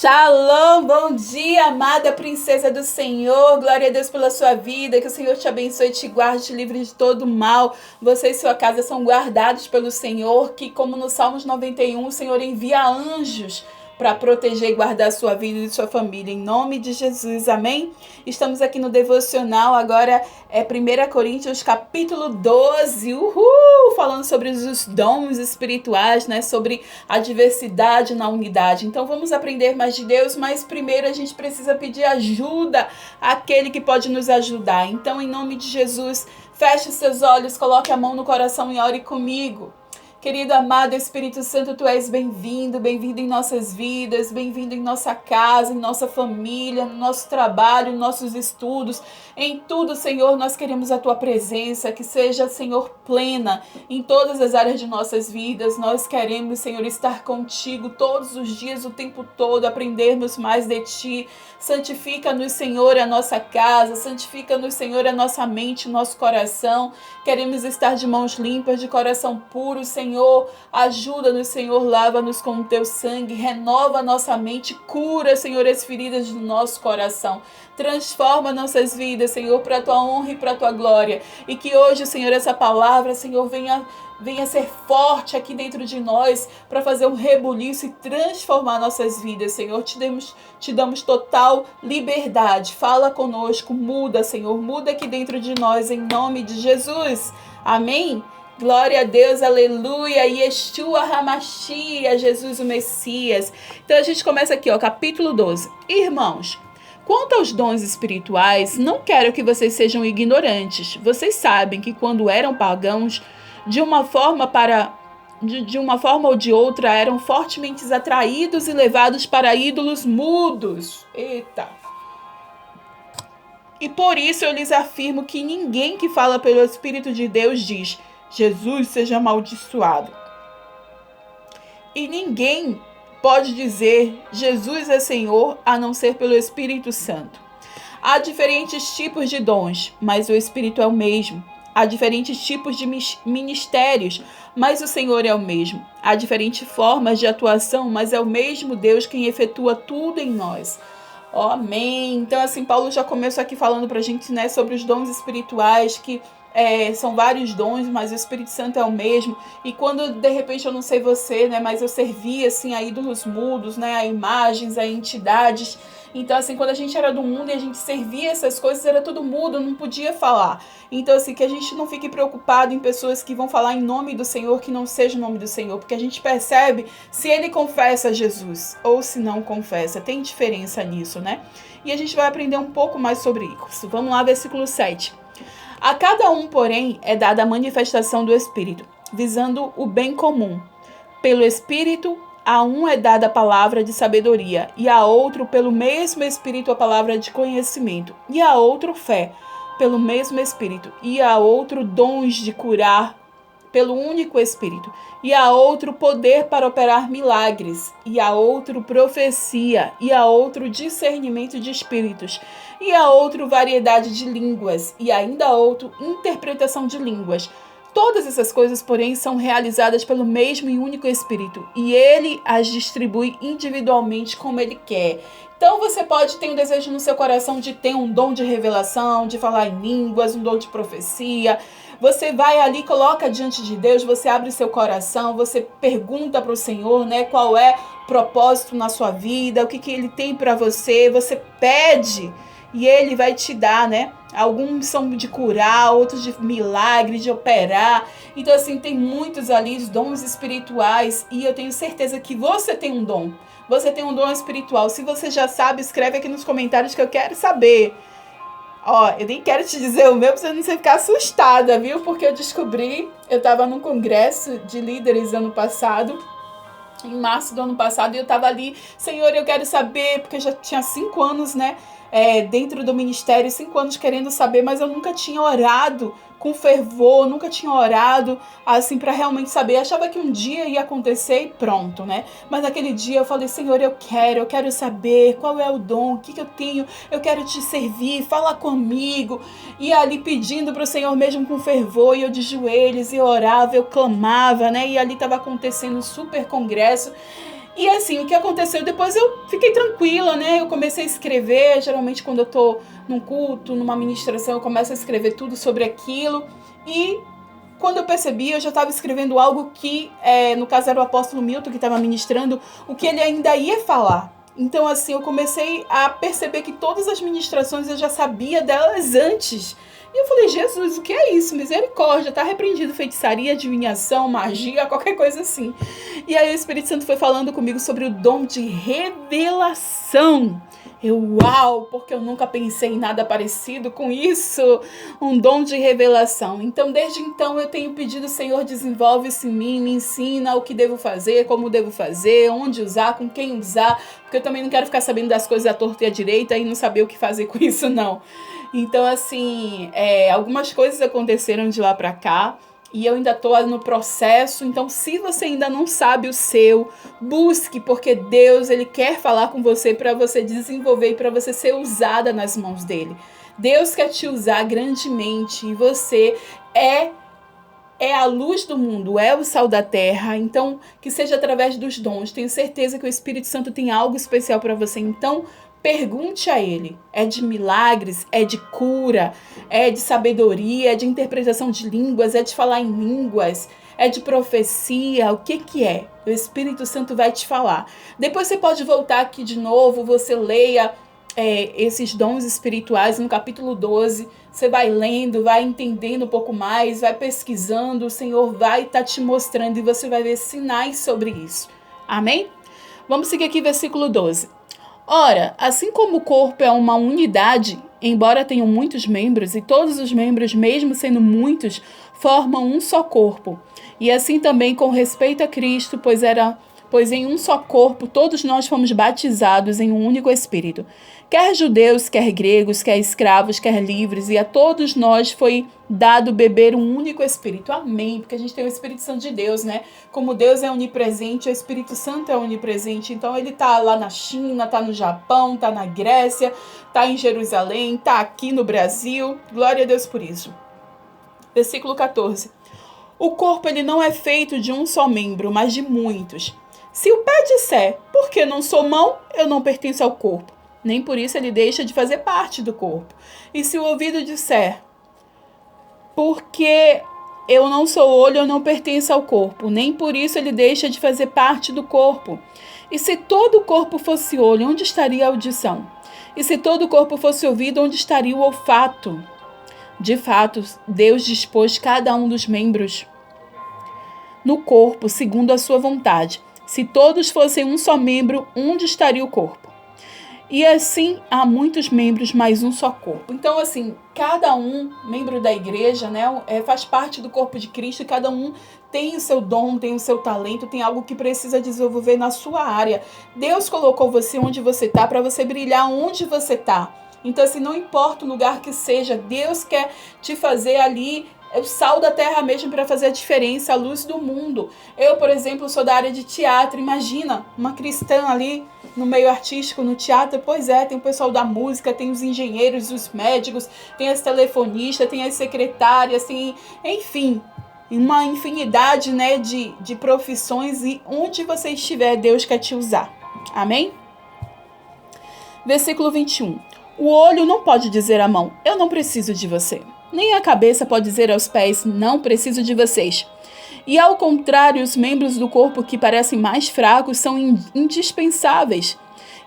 Shalom, bom dia, amada princesa do Senhor, glória a Deus pela sua vida, que o Senhor te abençoe, te guarde, te livre de todo mal, você e sua casa são guardados pelo Senhor, que como no Salmos 91, o Senhor envia anjos para proteger e guardar a sua vida e sua família, em nome de Jesus, amém? Estamos aqui no devocional, agora é 1 Coríntios capítulo 12, falando sobre os dons espirituais, né? Sobre a diversidade na unidade. Então vamos aprender mais de Deus, mas primeiro a gente precisa pedir ajuda àquele que pode nos ajudar. Então, em nome de Jesus, feche seus olhos, coloque a mão no coração e ore comigo. Querido, amado Espírito Santo, Tu és bem-vindo, bem-vindo em nossas vidas, bem-vindo em nossa casa, em nossa família, no nosso trabalho, nos nossos estudos. Em tudo, Senhor, nós queremos a Tua presença, que seja, Senhor, plena em todas as áreas de nossas vidas. Nós queremos, Senhor, estar contigo todos os dias, o tempo todo, aprendermos mais de Ti. Santifica-nos, Senhor, a nossa casa, santifica-nos, Senhor, a nossa mente, o nosso coração. Queremos estar de mãos limpas, de coração puro, Senhor. Ajuda-nos, Senhor, lava-nos com o Teu sangue, renova a nossa mente, cura, Senhor, as feridas do nosso coração. Transforma nossas vidas, Senhor, para a Tua honra e para a Tua glória. E que hoje, Senhor, essa palavra, Senhor, venha ser forte aqui dentro de nós para fazer um rebuliço e transformar nossas vidas, Senhor. Te damos total liberdade. Fala conosco, muda, Senhor, muda aqui dentro de nós, em nome de Jesus. Amém? Glória a Deus, aleluia, Yeshua HaMashiach, Jesus o Messias. Então a gente começa aqui, capítulo 12. Irmãos, quanto aos dons espirituais, não quero que vocês sejam ignorantes. Vocês sabem que quando eram pagãos, de uma forma ou de outra, eram fortemente atraídos e levados para ídolos mudos. Eita! E por isso eu lhes afirmo que ninguém que fala pelo Espírito de Deus diz: Jesus seja amaldiçoado. E ninguém pode dizer Jesus é Senhor a não ser pelo Espírito Santo. Há diferentes tipos de dons, mas o Espírito é o mesmo. Há diferentes tipos de ministérios, mas o Senhor é o mesmo. Há diferentes formas de atuação, mas é o mesmo Deus quem efetua tudo em nós. Amém. Então, assim, Paulo já começou aqui falando pra gente, né, sobre os dons espirituais, que são vários dons, mas o Espírito Santo é o mesmo. E quando, de repente, eu não sei você, né, mas eu servia, assim, a ídolos mudos, né, a imagens, a entidades. Então, assim, quando a gente era do mundo e a gente servia essas coisas, era tudo mudo, não podia falar. Então, assim, que a gente não fique preocupado em pessoas que vão falar em nome do Senhor, que não seja o nome do Senhor, porque a gente percebe se ele confessa Jesus ou se não confessa. Tem diferença nisso, né? E a gente vai aprender um pouco mais sobre isso. Vamos lá, versículo 7. A cada um, porém, é dada a manifestação do Espírito, visando o bem comum. Pelo Espírito, a um é dada a palavra de sabedoria, e a outro, pelo mesmo Espírito, a palavra de conhecimento, e a outro, fé, pelo mesmo Espírito, e a outro, dons de curar, pelo único Espírito, e a outro, poder para operar milagres, e a outro, profecia, e a outro, discernimento de espíritos, e a outro, variedade de línguas, e ainda a outro, interpretação de línguas. Todas essas coisas, porém, são realizadas pelo mesmo e único Espírito, e Ele as distribui individualmente como Ele quer. Então você pode ter um desejo no seu coração de ter um dom de revelação, de falar em línguas, um dom de profecia. Você vai ali, coloca diante de Deus, você abre seu coração, você pergunta para o Senhor, né, qual é o propósito na sua vida, o que Ele tem para você, você pede e Ele vai te dar, né? Alguns são de curar, outros de milagre, de operar. Então, assim, tem muitos ali, os dons espirituais. E eu tenho certeza que você tem um dom. Você tem um dom espiritual. Se você já sabe, escreve aqui nos comentários que eu quero saber. Eu nem quero te dizer o meu pra você não ficar assustada, viu? Porque eu descobri, eu estava num congresso de líderes ano passado, em março do ano passado, e eu estava ali, Senhor, eu quero saber, porque eu já tinha 5 anos, né? Dentro do ministério, 5 anos querendo saber, mas eu nunca tinha orado com fervor, nunca tinha orado assim para realmente saber. Achava que um dia ia acontecer e pronto, né? Mas naquele dia eu falei, Senhor, eu quero saber qual é o dom, o que eu tenho, eu quero te servir, fala comigo. E ali pedindo para o Senhor mesmo com fervor, e eu de joelhos, e orava, eu clamava, né? E ali estava acontecendo um super congresso. E assim, o que aconteceu depois, eu fiquei tranquila, né? Eu comecei a escrever, geralmente quando eu tô num culto, numa ministração, eu começo a escrever tudo sobre aquilo. E quando eu percebi, eu já estava escrevendo algo que, no caso era o apóstolo Milton que estava ministrando, o que ele ainda ia falar. Então assim, eu comecei a perceber que todas as ministrações eu já sabia delas antes. E eu falei, Jesus, o que é isso? Misericórdia, tá repreendido feitiçaria, adivinhação, magia, qualquer coisa assim. E aí o Espírito Santo foi falando comigo sobre o dom de revelação. Uau, porque eu nunca pensei em nada parecido com isso, um dom de revelação. Então, desde então, eu tenho pedido, Senhor, desenvolve-se em mim, me ensina o que devo fazer, como devo fazer, onde usar, com quem usar, porque eu também não quero ficar sabendo das coisas à torta e à direita e não saber o que fazer com isso, não. Então, assim, algumas coisas aconteceram de lá para cá, e eu ainda estou no processo. Então, se você ainda não sabe o seu, busque, porque Deus, Ele quer falar com você para você desenvolver e para você ser usada nas mãos dEle. Deus quer te usar grandemente e você é a luz do mundo, é o sal da terra. Então, que seja através dos dons. Tenho certeza que o Espírito Santo tem algo especial para você. Então, pergunte a Ele. É de milagres, é de cura, é de sabedoria, é de interpretação de línguas, é de falar em línguas, é de profecia. O que é? O Espírito Santo vai te falar. Depois você pode voltar aqui de novo, você leia esses dons espirituais no capítulo 12. Você vai lendo, vai entendendo um pouco mais, vai pesquisando. O Senhor vai estar te mostrando e você vai ver sinais sobre isso. Amém? Vamos seguir aqui, versículo 12. Ora, assim como o corpo é uma unidade, embora tenham muitos membros, e todos os membros, mesmo sendo muitos, formam um só corpo. E assim também com respeito a Cristo, pois em um só corpo todos nós fomos batizados em um único Espírito. Quer judeus, quer gregos, quer escravos, quer livres, e a todos nós foi dado beber um único Espírito. Amém, porque a gente tem o Espírito Santo de Deus, né? Como Deus é onipresente, o Espírito Santo é onipresente. Então ele tá lá na China, tá no Japão, tá na Grécia, tá em Jerusalém, tá aqui no Brasil. Glória a Deus por isso. Versículo 14. O corpo ele não é feito de um só membro, mas de muitos. Se o pé disser, porque não sou mão, eu não pertenço ao corpo, nem por isso ele deixa de fazer parte do corpo. E se o ouvido disser, porque eu não sou olho, eu não pertenço ao corpo, nem por isso ele deixa de fazer parte do corpo. E se todo o corpo fosse olho, onde estaria a audição? E se todo o corpo fosse ouvido, onde estaria o olfato? De fato, Deus dispôs cada um dos membros no corpo, segundo a sua vontade. Se todos fossem um só membro, onde estaria o corpo? E assim, há muitos membros, mas um só corpo. Então, assim, cada um, membro da igreja, né, faz parte do corpo de Cristo, e cada um tem o seu dom, tem o seu talento, tem algo que precisa desenvolver na sua área. Deus colocou você onde você está, para você brilhar onde você está. Então, assim, não importa o lugar que seja, Deus quer te fazer ali o sal da terra mesmo, para fazer a diferença, a luz do mundo. Eu, por exemplo, sou da área de teatro. Imagina, uma cristã ali no meio artístico, no teatro. Pois é, tem o pessoal da música, tem os engenheiros, os médicos, tem as telefonistas, tem as secretárias, tem, enfim, uma infinidade, né, de profissões. E onde você estiver, Deus quer te usar. Amém? Versículo 21. O olho não pode dizer à mão, eu não preciso de você. Nem a cabeça pode dizer aos pés, não preciso de vocês. E ao contrário, os membros do corpo que parecem mais fracos são indispensáveis.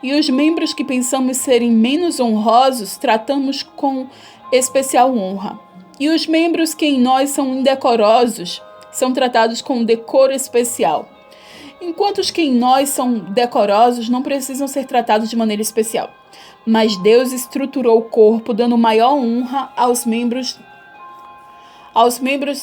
E os membros que pensamos serem menos honrosos, tratamos com especial honra. E os membros que em nós são indecorosos, são tratados com decoro especial. Enquanto os que em nós são decorosos não precisam ser tratados de maneira especial. Mas Deus estruturou o corpo, dando maior honra aos membros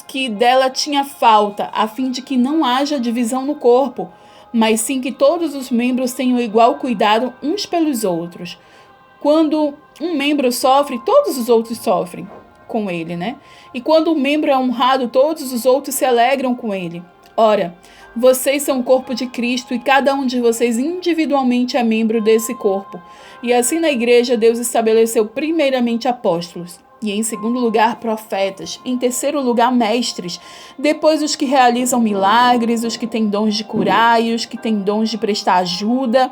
que dela tinha falta, a fim de que não haja divisão no corpo, mas sim que todos os membros tenham igual cuidado uns pelos outros. Quando um membro sofre, todos os outros sofrem com ele, né? E quando um membro é honrado, todos os outros se alegram com ele. Ora, vocês são o corpo de Cristo e cada um de vocês individualmente é membro desse corpo. E assim na igreja Deus estabeleceu primeiramente apóstolos, E em segundo lugar, profetas. Em terceiro lugar, mestres. Depois, os que realizam milagres, os que têm dons de curar, e os que têm dons de prestar ajuda,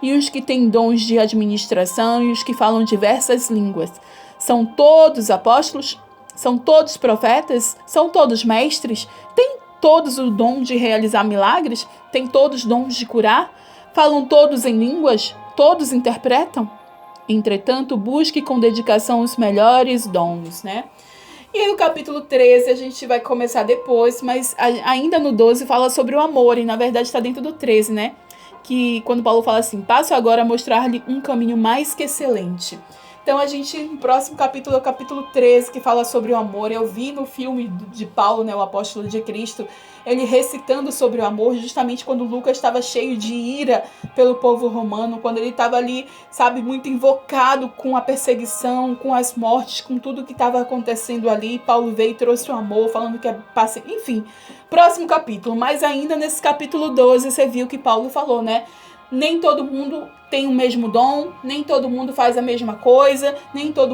e os que têm dons de administração, e os que falam diversas línguas. São todos apóstolos? São todos profetas? São todos mestres? Têm todos o dom de realizar milagres? Têm todos dons de curar? Falam todos em línguas? Todos interpretam? Entretanto, busque com dedicação os melhores dons, né? E aí no capítulo 13, a gente vai começar depois, mas ainda no 12 fala sobre o amor, e na verdade está dentro do 13, né? Que quando Paulo fala assim, passo agora a mostrar-lhe um caminho mais que excelente. Então a gente, no próximo capítulo, é o capítulo 13, que fala sobre o amor. Eu vi no filme de Paulo, né, o apóstolo de Cristo, ele recitando sobre o amor, justamente quando Lucas estava cheio de ira pelo povo romano, quando ele estava ali, sabe, muito invocado com a perseguição, com as mortes, com tudo que estava acontecendo ali. Paulo veio e trouxe o amor, falando que é paciente. Enfim, próximo capítulo. Mas ainda nesse capítulo 12, você viu que Paulo falou, né? Nem todo mundo tem o mesmo dom, nem todo mundo faz a mesma coisa, nem todo